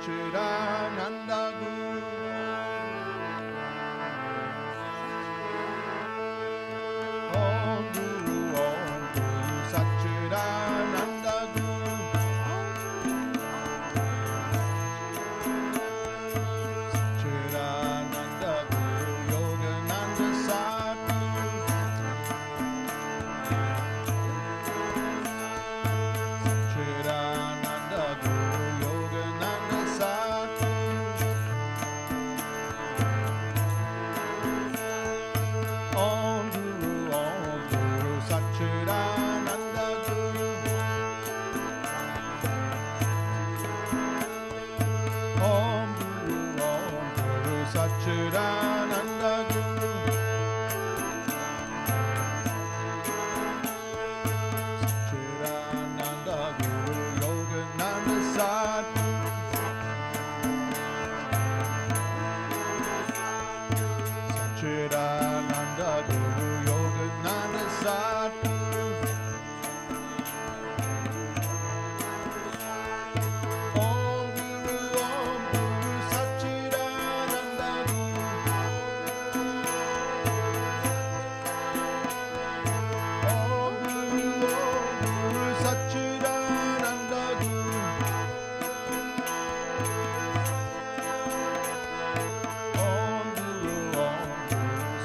Satchidananda Guru. Om Guru, Satchidananda Guru. Satchidananda Guru, Yogananda Sadguru. Satchidananda Guru, Yogananda Sadguru. Om Guru, Satchidananda Guru. Om Guru, Satchidananda Guru. Satchidananda Guru, Yogananda Sadguru. Satchidananda Guru, Yogananda Sadguru. Om Guru, Satchidananda Guru. Om Guru, Satchidananda Guru. Om Guru,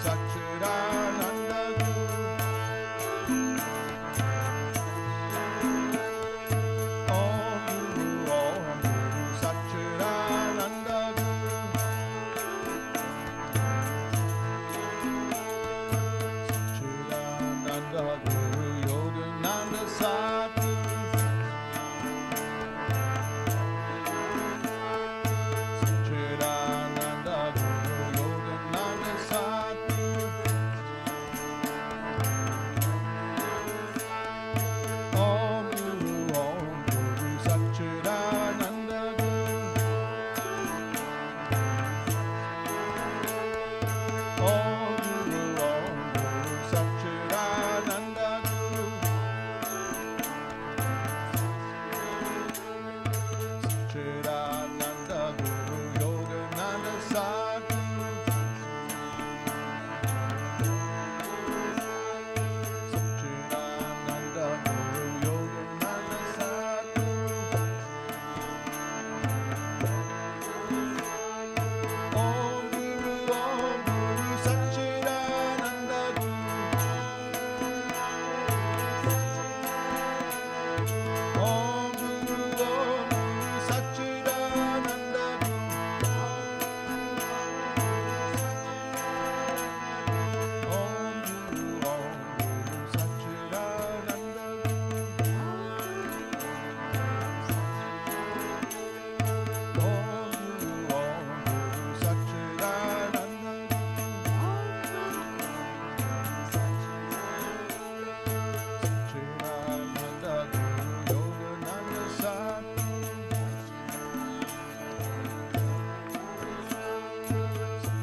Satchidananda Guru. Om Guru, Satchidananda Guru. Satchidananda Guru, Yogananda Sadguru. Satchidananda Guru, Yogananda Sadguru. Om Guru, Satchidananda Guru. Om Guru, Satchidananda Guru. Satchidananda Guru, Yogananda Sadguru. Satchidananda Guru, Yogananda Sadguru. Om Guru, Satchidananda Guru. Om Guru, Satchidananda Guru. Om Guru, Satchidananda Guru. Om Guru, Satchidananda Satchidananda Guru, Yogananda Sadguru.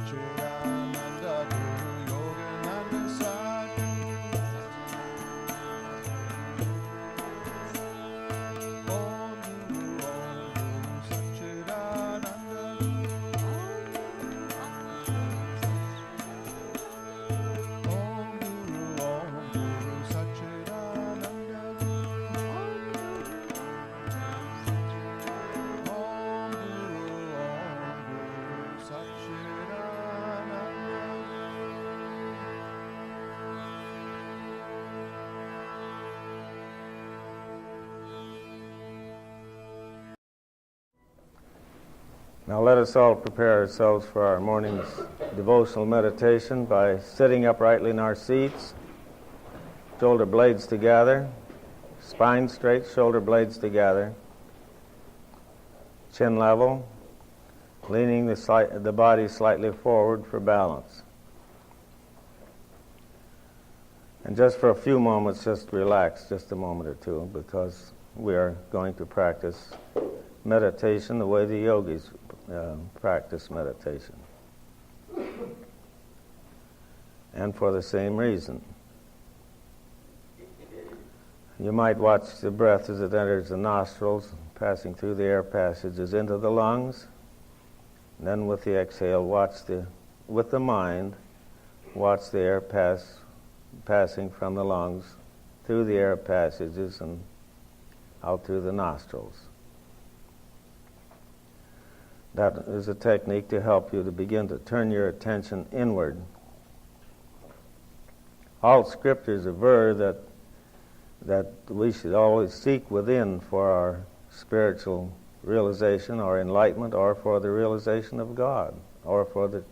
Satchidananda Guru, Yogananda Sadguru. Om Guru, Satchidananda Guru. Om Guru, Satchidananda Guru. Om Guru, Satchidananda Now let us all prepare ourselves for our morning's devotional meditation by sitting uprightly in our seats, shoulder blades together, spine straight, shoulder blades together, chin level, leaning the body slightly forward for balance. And just for a few moments, just relax just a moment or two, because we are going to practice meditation the way the yogis practice meditation. And for the same reason. You might watch the breath as it enters the nostrils, passing through the air passages into the lungs. And then with the exhale, with the mind, watch the air passing from the lungs through the air passages and out through the nostrils. That is a technique to help you to begin to turn your attention inward. All scriptures aver that we should always seek within for our spiritual realization or enlightenment, or for the realization of God, or for the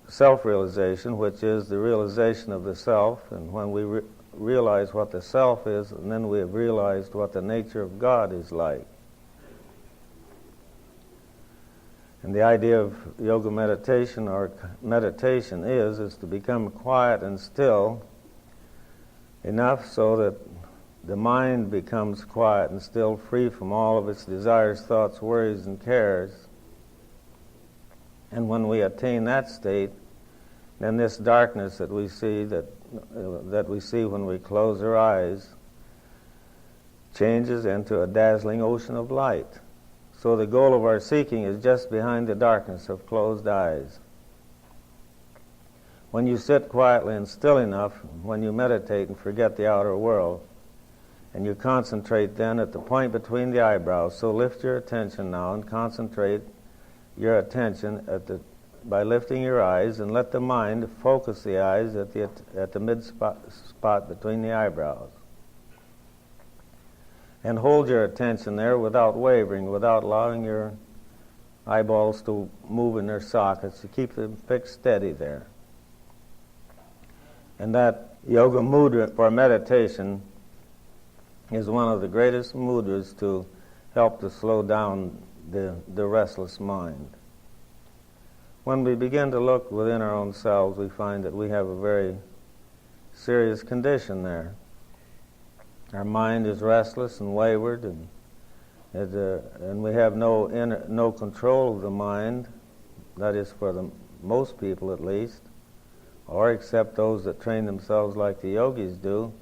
self-realization, which is the realization of the self. And when we realize what the self is, and then we have realized what the nature of God is like. And the idea of yoga meditation or meditation is to become quiet and still enough so that the mind becomes quiet and still, free from all of its desires, thoughts, worries, and cares. And when we attain that state, then this darkness that we see that we see when we close our eyes changes into a dazzling ocean of light. So the goal of our seeking is just behind the darkness of closed eyes. When you sit quietly and still enough, when you meditate and forget the outer world, and you concentrate then at the point between the eyebrows, so lift your attention now and concentrate your attention by lifting your eyes, and let the mind focus the eyes at the mid spot between the eyebrows. And hold your attention there without wavering, without allowing your eyeballs to move in their sockets, to keep them fixed steady there. And that yoga mudra for meditation is one of the greatest mudras to help to slow down the restless mind. When we begin to look within our own selves, we find that we have a very serious condition there. Our mind is restless and wayward, and we have no control of the mind. That is, for most people at least, or except those that train themselves like the yogis do,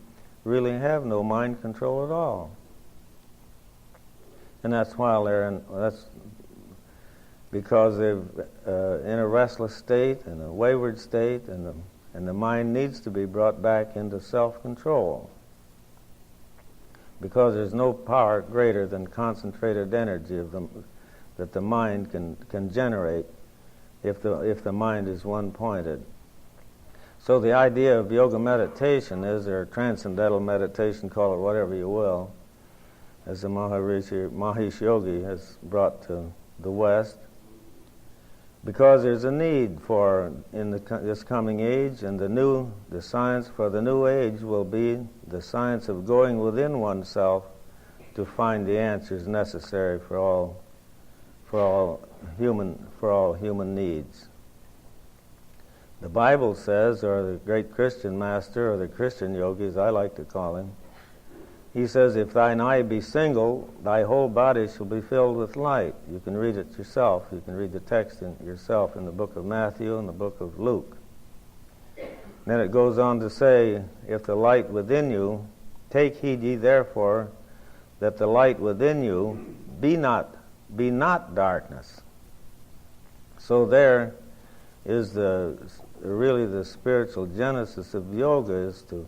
really have no mind control at all. And that's because they're in a restless state, in a wayward state, and the mind needs to be brought back into self-control. Because there's no power greater than concentrated energy that the mind can generate if the mind is one-pointed. So the idea of yoga meditation is, or transcendental meditation, call it whatever you will, as the Mahesh Yogi has brought to the West, because there's a need for, in this coming age, and the science for the new age will be the science of going within oneself to find the answers necessary for all human needs. The Bible says, or the great Christian master, or the Christian yogi, as I like to call him, he says, "If thine eye be single, thy whole body shall be filled with light." You can read it yourself. You can read the text yourself in the book of Matthew and the book of Luke. Then it goes on to say, "If the light within you, take heed ye therefore that the light within you be not darkness." So there is really the spiritual genesis of yoga, is to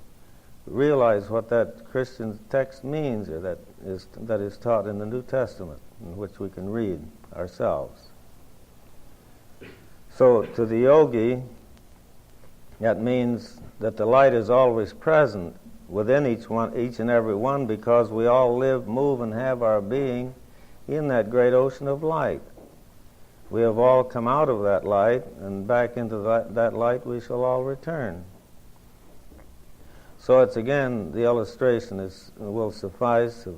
realize what that Christian text means, or that is taught in the New Testament, in which we can read ourselves. So to the yogi, that means that the light is always present within each and every one, because we all live, move, and have our being in that great ocean of light. We have all come out of that light, and back into that light we shall all return. So it's again, the illustration will suffice of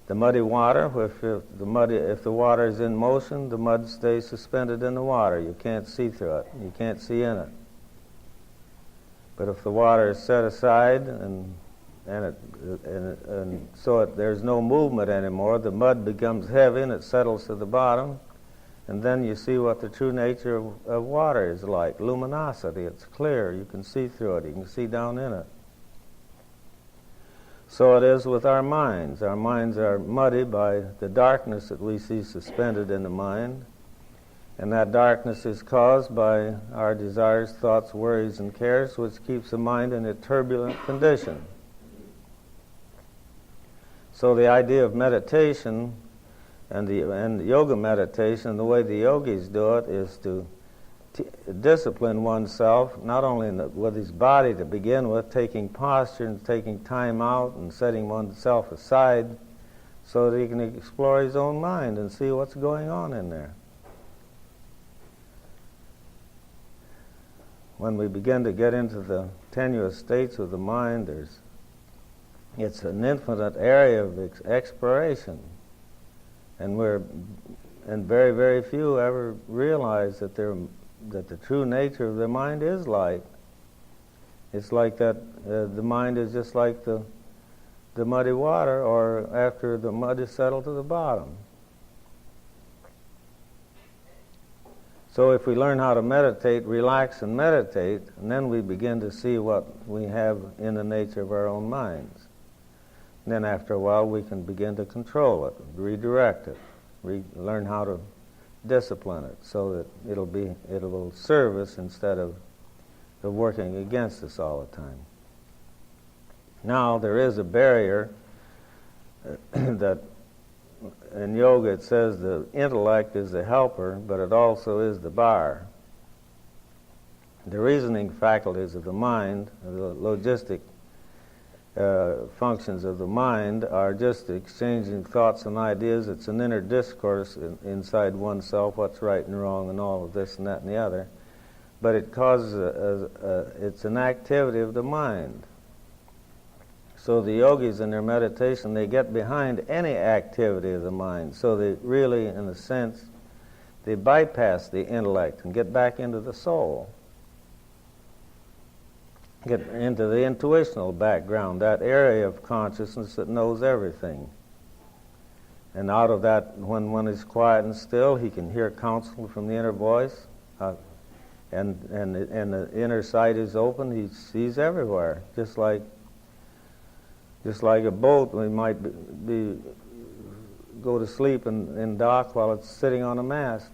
the muddy water. If the water is in motion, the mud stays suspended in the water. You can't see through it. You can't see in it. But if the water is set aside and so there's no movement anymore, the mud becomes heavy and it settles to the bottom, and then you see what the true nature of water is like. Luminosity. It's clear. You can see through it. You can see down in it. So it is with our minds. Our minds are muddy by the darkness that we see suspended in the mind. And that darkness is caused by our desires, thoughts, worries, and cares, which keeps the mind in a turbulent condition. So the idea of meditation and yoga meditation, the way the yogis do it, is to discipline oneself, not only with his body to begin with, taking posture and taking time out and setting oneself aside so that he can explore his own mind and see what's going on in there. When we begin to get into the tenuous states of the mind, it's an infinite area of exploration, and very, very few ever realize that the true nature of the mind is light. It's like that. The mind is just like the muddy water, or after the mud is settled to the bottom. So if we learn how to meditate, relax and meditate, and then we begin to see what we have in the nature of our own minds. And then after a while we can begin to control it, redirect it, learn how to discipline it so that it will serve us instead of working against us all the time. Now there is a barrier that in yoga it says the intellect is the helper, but it also is the bar. The reasoning faculties of the mind, the logistic functions of the mind, are just exchanging thoughts and ideas. It's an inner discourse inside oneself, what's right and wrong and all of this and that and the other. But it causes it's an activity of the mind. So the yogis in their meditation, they get behind any activity of the mind. So they really, in a sense, they bypass the intellect and get back into the soul. Get into the intuitional background, that area of consciousness that knows everything. And out of that, when one is quiet and still, he can hear counsel from the inner voice, and the inner sight is open. He sees everywhere, just like a boat. We might go to sleep in dock while it's sitting on a mast.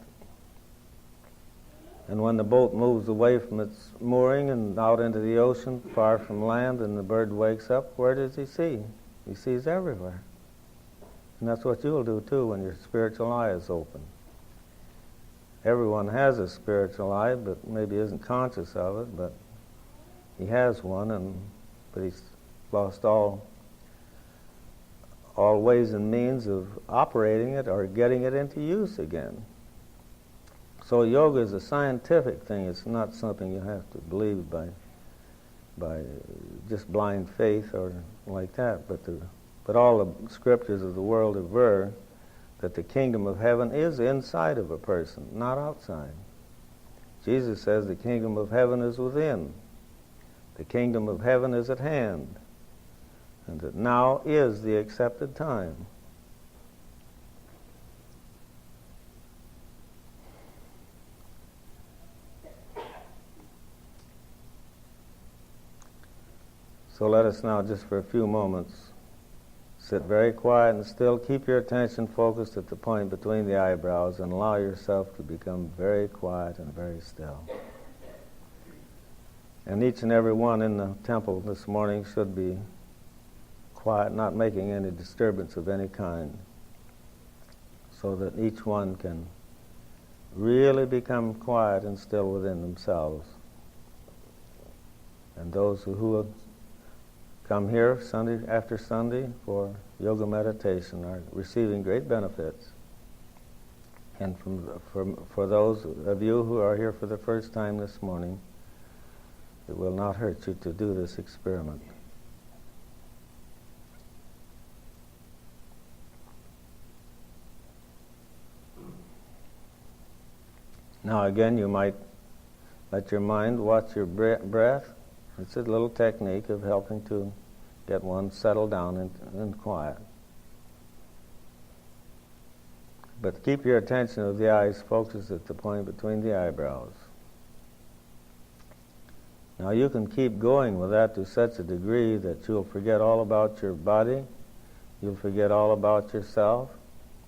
And when the boat moves away from its mooring and out into the ocean, far from land, and the bird wakes up, where does he see? He sees everywhere. And that's what you'll do too when your spiritual eye is open. Everyone has a spiritual eye, but maybe isn't conscious of it, but he has one, but he's lost all ways and means of operating it or getting it into use again. So yoga is a scientific thing. It's not something you have to believe by just blind faith or like that. But all the scriptures of the world aver that the kingdom of heaven is inside of a person, not outside. Jesus says the kingdom of heaven is within. The kingdom of heaven is at hand. And that now is the accepted time. So let us now, just for a few moments, sit very quiet and still. Keep your attention focused at the point between the eyebrows and allow yourself to become very quiet and very still. And each and every one in the temple this morning should be quiet, not making any disturbance of any kind, so that each one can really become quiet and still within themselves. And those who have come here Sunday after Sunday for yoga meditation are receiving great benefits. And for those of you who are here for the first time this morning, it will not hurt you to do this experiment. Now again, you might let your mind watch your breath. It's a little technique of helping to get one settled down and quiet. But keep your attention of the eyes focused at the point between the eyebrows. Now you can keep going with that to such a degree that you'll forget all about your body, you'll forget all about yourself,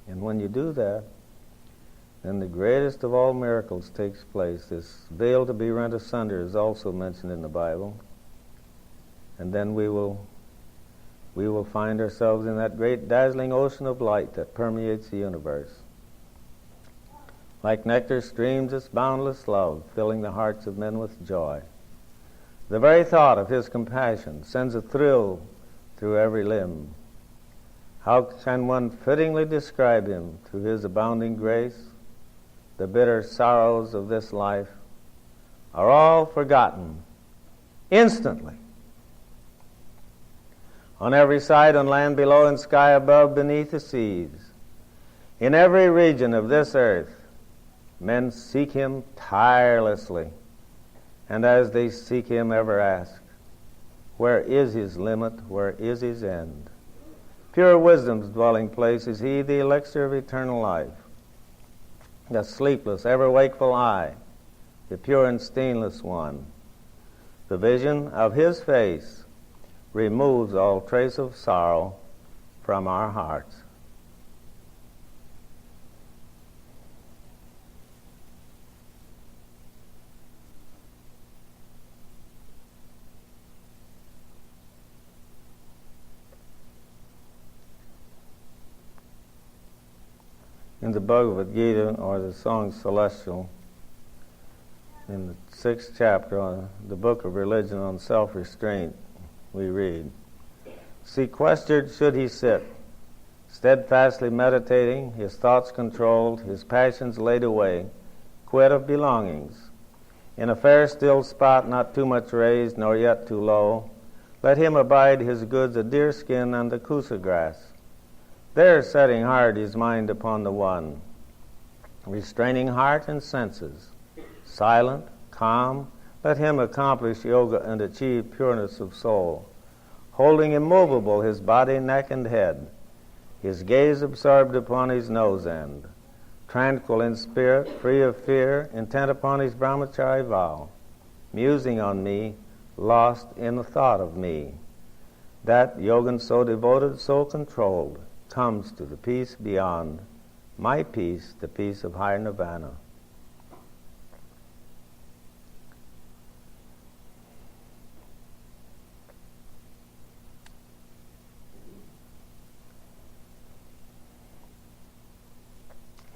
and when you do that, then the greatest of all miracles takes place. This veil to be rent asunder is also mentioned in the Bible, and then we will find ourselves in that great dazzling ocean of light that permeates the universe. Like nectar streams its boundless love, filling the hearts of men with joy. The very thought of his compassion sends a thrill through every limb. How can one fittingly describe him through his abounding grace? The bitter sorrows of this life are all forgotten instantly. On every side, on land below and sky above, beneath the seas, in every region of this earth, men seek him tirelessly, and as they seek him, ever ask, where is his limit, where is his end? Pure wisdom's dwelling place is he, the elixir of eternal life, the sleepless, ever wakeful eye, the pure and stainless one. The vision of his face removes all trace of sorrow from our hearts. In the Bhagavad Gita, or the Song Celestial, in the 6th chapter, on the book of religion on self-restraint, we read, sequestered should he sit, steadfastly meditating, his thoughts controlled, his passions laid away, quit of belongings. In a fair still spot, not too much raised, nor yet too low, let him abide his goods, a deerskin and the kusa grass. There setting hard his mind upon the one, restraining heart and senses, silent, calm, let him accomplish yoga and achieve pureness of soul, holding immovable his body, neck, and head, his gaze absorbed upon his nose end, tranquil in spirit, free of fear, intent upon his brahmachari vow, musing on me, lost in the thought of me. That yogan so devoted, so controlled, comes to the peace beyond, my peace, the peace of higher nirvana.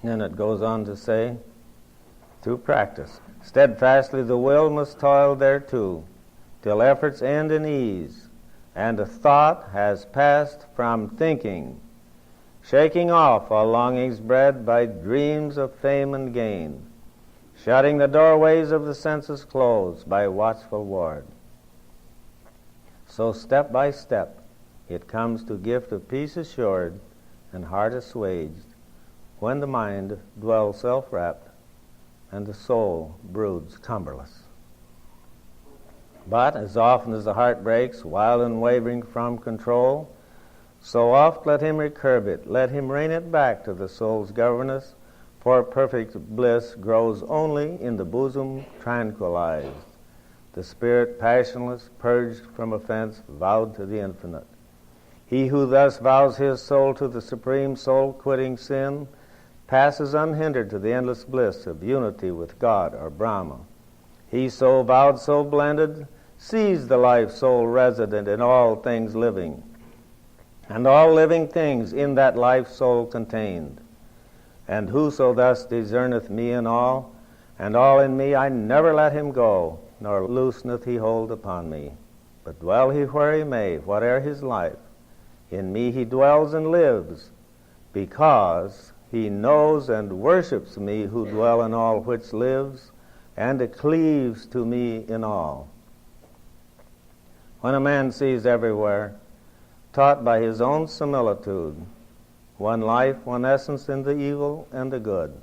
Then it goes on to say, through practice, steadfastly the will must toil thereto, till efforts end in ease, and a thought has passed from thinking, shaking off all longings bred by dreams of fame and gain, shutting the doorways of the senses closed by watchful ward. So step by step it comes to gift of peace assured and heart assuaged, when the mind dwells self-wrapped and the soul broods cumberless. But as often as the heart breaks, wild and wavering from control, so oft let him recurb it, let him rein it back to the soul's governess, for perfect bliss grows only in the bosom tranquilized, the spirit passionless, purged from offense, vowed to the infinite. He who thus vows his soul to the supreme soul, quitting sin, passes unhindered to the endless bliss of unity with God or Brahma. He so vowed, so blended, sees the life soul resident in all things living, and all living things in that life soul contained. And whoso thus discerneth me in all, and all in me, I never let him go, nor looseneth he hold upon me. But dwell he where he may, whate'er his life, in me he dwells and lives, because he knows and worships me who dwell in all which lives, and cleaves to me in all. When a man sees everywhere, taught by his own similitude, one life, one essence in the evil and the good,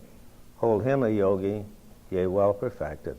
hold him a yogi, yea, well perfected.